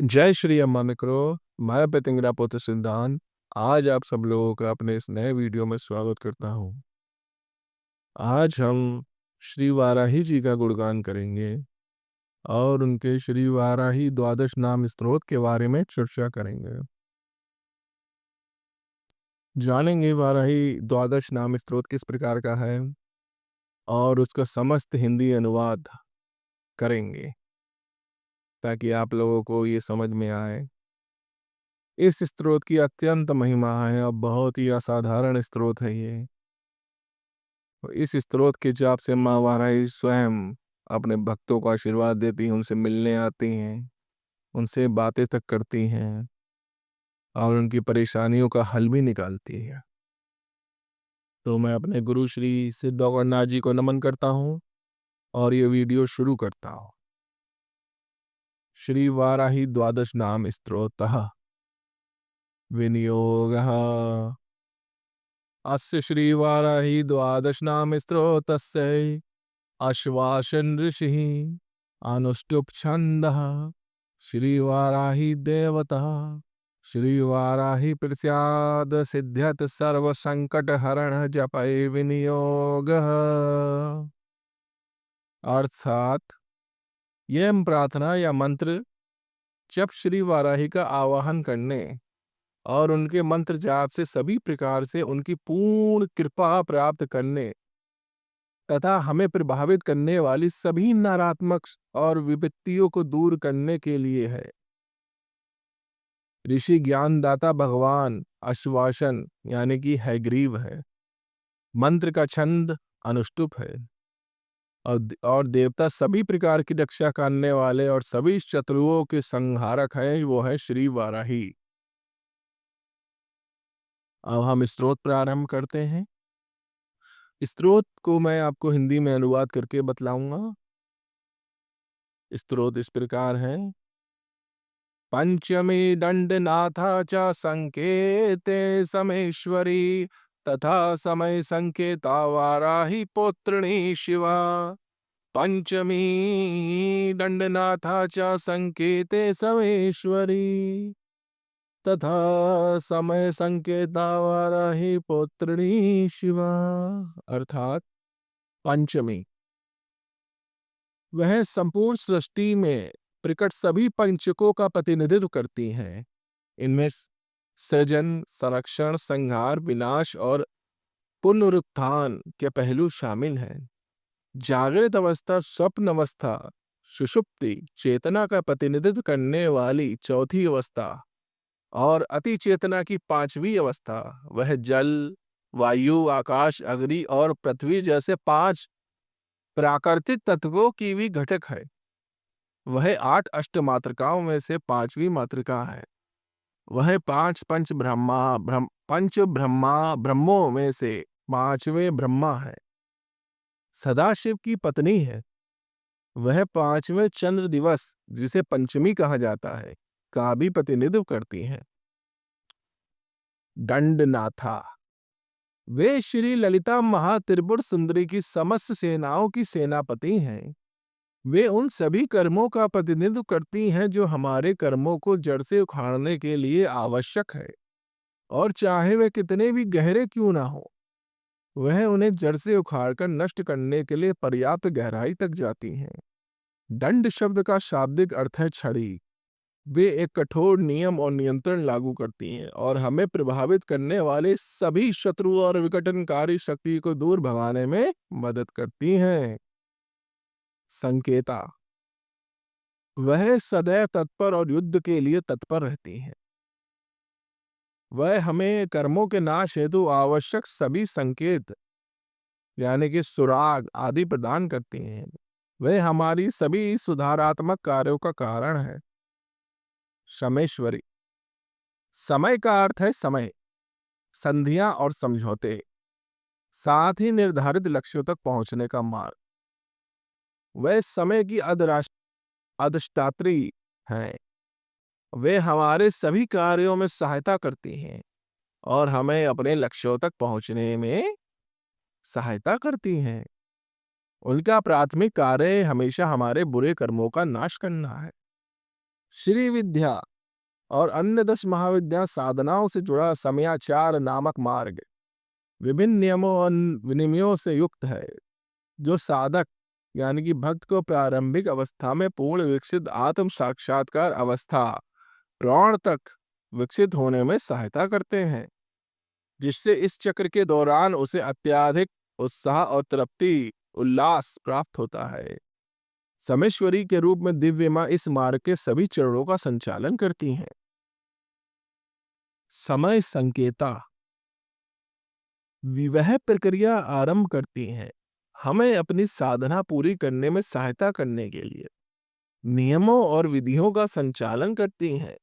जय श्री अम्मा मित्रों, मैं पितिंगरा पुत्र सिद्धांत आज आप सब लोगों का अपने इस नए वीडियो में स्वागत करता हूँ। आज हम श्री वाराही जी का गुणगान करेंगे और उनके श्री वाराही द्वादश नाम स्तोत्र के बारे में चर्चा करेंगे। जानेंगे वाराही द्वादश नाम स्तोत्र किस प्रकार का है और उसका समस्त हिंदी अनुवाद करेंगे ताकि आप लोगों को ये समझ में आए। इस स्तोत्र की अत्यंत महिमा है और बहुत ही असाधारण स्तोत्र है ये। इस स्तोत्र के जाप से माँ वाराही स्वयं अपने भक्तों को आशीर्वाद देती हैं, उनसे मिलने आती हैं, उनसे बातें तक करती हैं और उनकी परेशानियों का हल भी निकालती हैं। तो मैं अपने गुरु श्री सिद्ध गौरनाथ जी को नमन करता हूँ और ये वीडियो शुरू करता हूँ। श्री वाराही द्वादश नाम स्तोत्रः विनियोगः। अस्य श्री वाराही द्वादश नाम स्तोत्रस्य आश्वासन ऋषिः अनुष्टुप छंदः श्री वाराही देवता श्री वाराही प्रसाद सिद्ध्यत सर्व संकट हरण जपय विनियोगः। अर्थात यह प्रार्थना या मंत्र जब श्री वाराही का आवाहन करने और उनके मंत्र जाप से सभी प्रकार से उनकी पूर्ण कृपा प्राप्त करने तथा हमें प्रभावित करने वाली सभी नकारात्मक और विपत्तियों को दूर करने के लिए है। ऋषि ज्ञानदाता भगवान आश्वासन यानी कि हयग्रीव है, मंत्र का छंद अनुष्टुप है और देवता सभी प्रकार की रक्षा करने वाले और सभी शत्रुओं के संहारक है, वो है श्री वाराही। अब हम स्तोत्र प्रारंभ करते हैं। स्तोत्र को मैं आपको हिंदी में अनुवाद करके बतलाऊंगा। स्तोत्र इस प्रकार है। पंचमी दंडनाथा च संकेते समेश्वरी तथा समय संकेता वाराही पौत्रिणी शिवा। पंचमी दंडनाथा च संकेते समेश्वरी तथा समय संकेता वाराही पौत्रिणी शिवा। अर्थात पंचमी वह संपूर्ण सृष्टि में प्रकट सभी पंचकों का प्रतिनिधित्व करती हैं। इनमें सृजन, संरक्षण, संहार, विनाश और पुनरुत्थान के पहलू शामिल हैं। जागृत अवस्था, स्वप्न अवस्था, सुषुप्ति, चेतना का प्रतिनिधित्व करने वाली चौथी अवस्था और अति चेतना की पांचवी अवस्था वह जल, वायु, आकाश, अग्नि और पृथ्वी जैसे पांच प्राकृतिक तत्वों की भी घटक है। वह 8 अष्टमातृकाओं में से पांचवी मातृका है। वह पंच ब्रह्मों में से पांचवें ब्रह्मा है। सदाशिव की पत्नी है। वह पांचवें चंद्र दिवस जिसे पंचमी कहा जाता है का भी प्रतिनिधित्व करती हैं। दंडनाथा वे श्री ललिता महात्रिपुर सुंदरी की समस्त सेनाओं की सेनापति हैं। वे उन सभी कर्मों का प्रतिनिधित्व करती हैं जो हमारे कर्मों को जड़ से उखाड़ने के लिए आवश्यक है, और चाहे वे कितने भी गहरे क्यों ना हो, वह उन्हें जड़ से उखाड़कर नष्ट करने के लिए पर्याप्त गहराई तक जाती हैं। दंड शब्द का शाब्दिक अर्थ है छड़ी। वे एक कठोर नियम और नियंत्रण लागू करती हैं और हमें प्रभावित करने वाले सभी शत्रु और विघटनकारी शक्ति को दूर भगाने में मदद करती हैं। संकेता वह सदैव तत्पर और युद्ध के लिए तत्पर रहती हैं। वह हमें कर्मों के नाश हेतु आवश्यक सभी संकेत यानी कि सुराग आदि प्रदान करती हैं। वह हमारी सभी सुधारात्मक कार्यों का कारण है। समेश्वरी समय का अर्थ है समय, संधियां और समझौते, साथ ही निर्धारित लक्ष्यों तक पहुंचने का मार्ग। वह समय की अधिष्ठात्री हैं। वे हमारे सभी कार्यों में सहायता करती हैं और हमें अपने लक्ष्यों तक पहुंचने में सहायता करती हैं। उनका प्राथमिक कार्य हमेशा हमारे बुरे कर्मों का नाश करना है। श्री विद्या और अन्य 10 महाविद्या साधनाओं से जुड़ा समयाचार नामक मार्ग विभिन्न नियमों और विनियमों से युक्त है, जो साधक यानी कि भक्त को प्रारंभिक अवस्था में पूर्ण विकसित आत्म साक्षात्कार अवस्था प्रौढ़ तक विकसित होने में सहायता करते हैं, जिससे इस चक्र के दौरान उसे अत्यधिक उत्साह और तृप्ति उल्लास प्राप्त होता है। समेश्वरी के रूप में दिव्य मां इस मार्ग के सभी चरणों का संचालन करती हैं। समय संकेता विवाह प्रक्रिया आरंभ करती हैं, हमें अपनी साधना पूरी करने में सहायता करने के लिए नियमों और विधियों का संचालन करती हैं,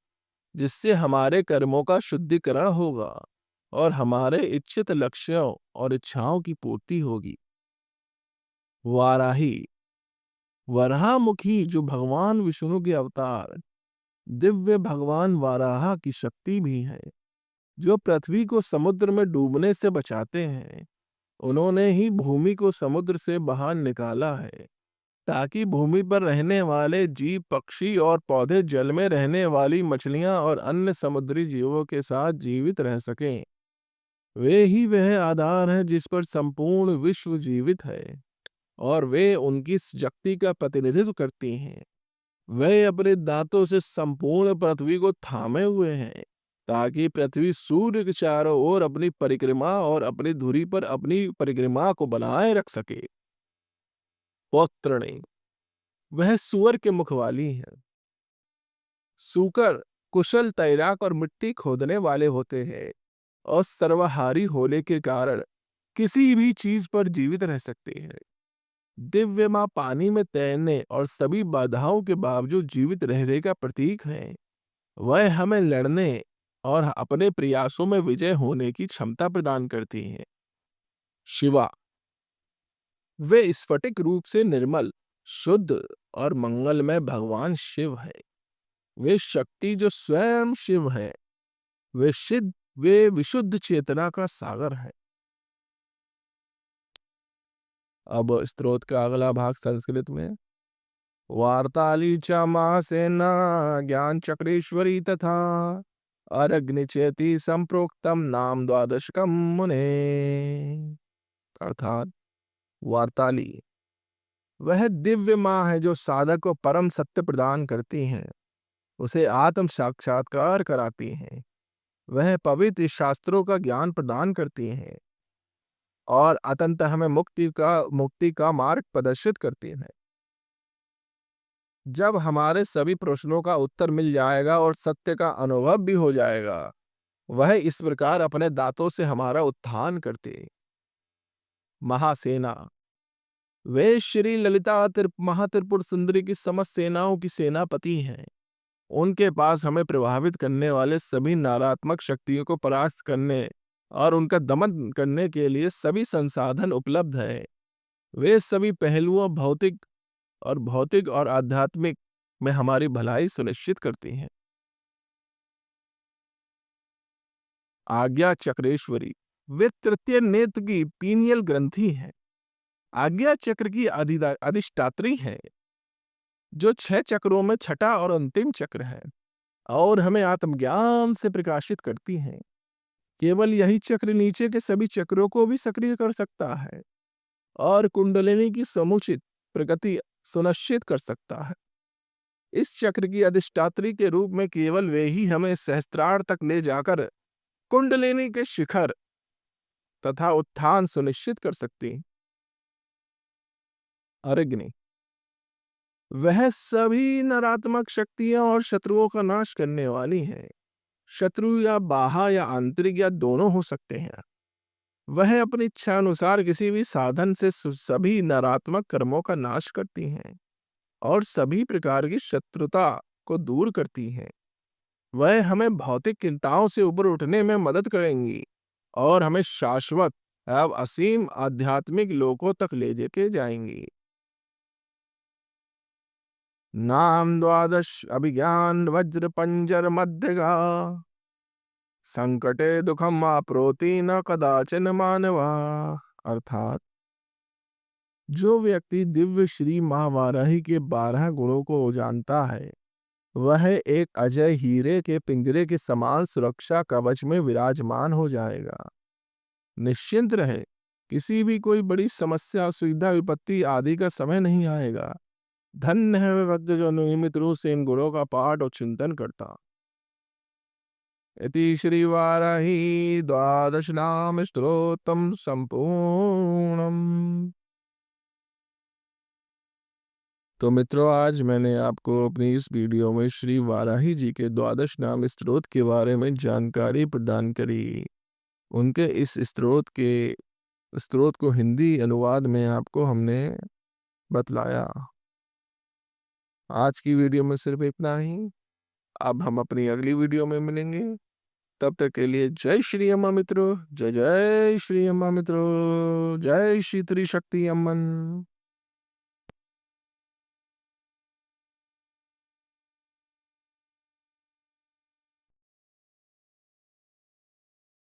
जिससे हमारे कर्मों का शुद्धिकरण होगा और हमारे इच्छित लक्ष्यों और इच्छाओं की पूर्ति होगी। वाराही वराहमुखी जो भगवान विष्णु के अवतार दिव्य भगवान वाराह की शक्ति भी है, जो पृथ्वी को समुद्र में डूबने से बचाते हैं। उन्होंने ही भूमि को समुद्र से बाहर निकाला है, ताकि भूमि पर रहने वाले जीव पक्षी और पौधे जल में रहने वाली मछलियां और अन्य समुद्री जीवों के साथ जीवित रह सकें। वे ही वह आधार है जिस पर संपूर्ण विश्व जीवित है और वे उनकी शक्ति का प्रतिनिधित्व करती हैं। वे अपने दांतों से संपूर्ण पृथ्वी को थामे हुए हैं, ताकि पृथ्वी सूर्य के चारों ओर अपनी परिक्रमा और अपनी धुरी पर अपनी परिक्रमा को बनाए रख सके। पौत्रणी वह सुअर के मुख वाली है। सूकर कुशल तैराक और मिट्टी खोदने वाले होते हैं और सर्वहारी होने के कारण किसी भी चीज पर जीवित रह सकते हैं। दिव्य मां पानी में तैरने और सभी बाधाओं के बावजूद जीवित रहने का प्रतीक है। वह हमें लड़ने और अपने प्रयासों में विजय होने की क्षमता प्रदान करती हैं। शिवा वे स्फटिक रूप से निर्मल, शुद्ध और मंगलमय भगवान शिव है। वे शक्ति जो स्वयं शिव है। वे विशुद्ध चेतना का सागर है। अब स्तोत्र का अगला भाग संस्कृत में। वार्ताली च महासेना ज्ञान चक्रेश्वरी तथा अरग्निचेति संप्रोक्तम नाम द्वादशकम मुने। अर्थात वार्ताली वह दिव्य मां है जो साधक को परम सत्य प्रदान करती हैं, उसे आत्म साक्षात्कार कराती हैं। वह पवित्र शास्त्रों का ज्ञान प्रदान करती हैं और अंततः हमें मुक्ति का मार्ग प्रदर्शित करती है। जब हमारे सभी प्रश्नों का उत्तर मिल जाएगा और सत्य का अनुभव भी हो जाएगा, वह इस प्रकार अपने दांतों से हमारा उत्थान करते। महासेना वे श्री ललिता महात्रिपुर सुंदरी की समस्त सेनाओं की सेनापति हैं। उनके पास हमें प्रभावित करने वाले सभी नकारात्मक शक्तियों को परास्त करने और उनका दमन करने के लिए सभी संसाधन उपलब्ध है। वे सभी पहलुओं भौतिक और आध्यात्मिक में हमारी भलाई सुनिश्चित करती हैं। आज्ञा चक्रेश्वरी वे तृतीय नेत्र की पीनियल ग्रंथि है। आज्ञा चक्र की अधिष्ठात्री है, जो 6 चक्रों में छठा और अंतिम चक्र है और हमें आत्मज्ञान से प्रकाशित करती है। केवल यही चक्र नीचे के सभी चक्रों को भी सक्रिय कर सकता है और कुंडलिनी की समुचित प्रगति सुनिश्चित कर सकता है। इस चक्र की अधिष्ठात्री के रूप में केवल वे ही हमें सहस्त्रार तक ले जाकर कुंडलिनी के शिखर तथा उत्थान सुनिश्चित कर सकती। अग्नि वह सभी नकारात्मक शक्तियां और शत्रुओं का नाश करने वाली है। शत्रु या बाह्य या आंतरिक या दोनों हो सकते हैं। वह अपनी इच्छा अनुसार किसी भी साधन से सभी नकारात्मक कर्मों का नाश करती हैं और सभी प्रकार की शत्रुता को दूर करती हैं। वह हमें भौतिक चिंताओं से ऊपर उठने में मदद करेंगी और हमें शाश्वत एवं असीम आध्यात्मिक लोकों तक ले जाके जाएंगी। नाम द्वादश अभिज्ञान वज्र पंजर मध्यगा संकटे दुखम आप्रोति न कदाचन मानवा। अर्थात जो व्यक्ति दिव्य श्री महावाराही के 12 गुणों को जानता है, वह एक अजय हीरे के पिंजरे के समान सुरक्षा कवच में विराजमान हो जाएगा। निश्चिंत रहे, किसी भी कोई बड़ी समस्या, असुविधा, विपत्ति आदि का समय नहीं आएगा। धन्य है वह भक्त जो नियमित रूप से इन गुणों का पाठ और चिंतन करता। इति श्री वाराही द्वादश नाम स्तोत्रम संपूर्णम। तो मित्रों, आज मैंने आपको अपनी इस वीडियो में श्री वाराही जी के द्वादश नाम स्तोत्र के बारे में जानकारी प्रदान करी। उनके इस स्तोत्र को हिंदी अनुवाद में आपको हमने बतलाया। आज की वीडियो में सिर्फ इतना ही। अब हम अपनी अगली वीडियो में मिलेंगे। तब तक के लिए जय श्री अम्मा मित्रों, जय जय श्री अम्मा मित्रों, जय श्री त्रिशक्ति अम्मन।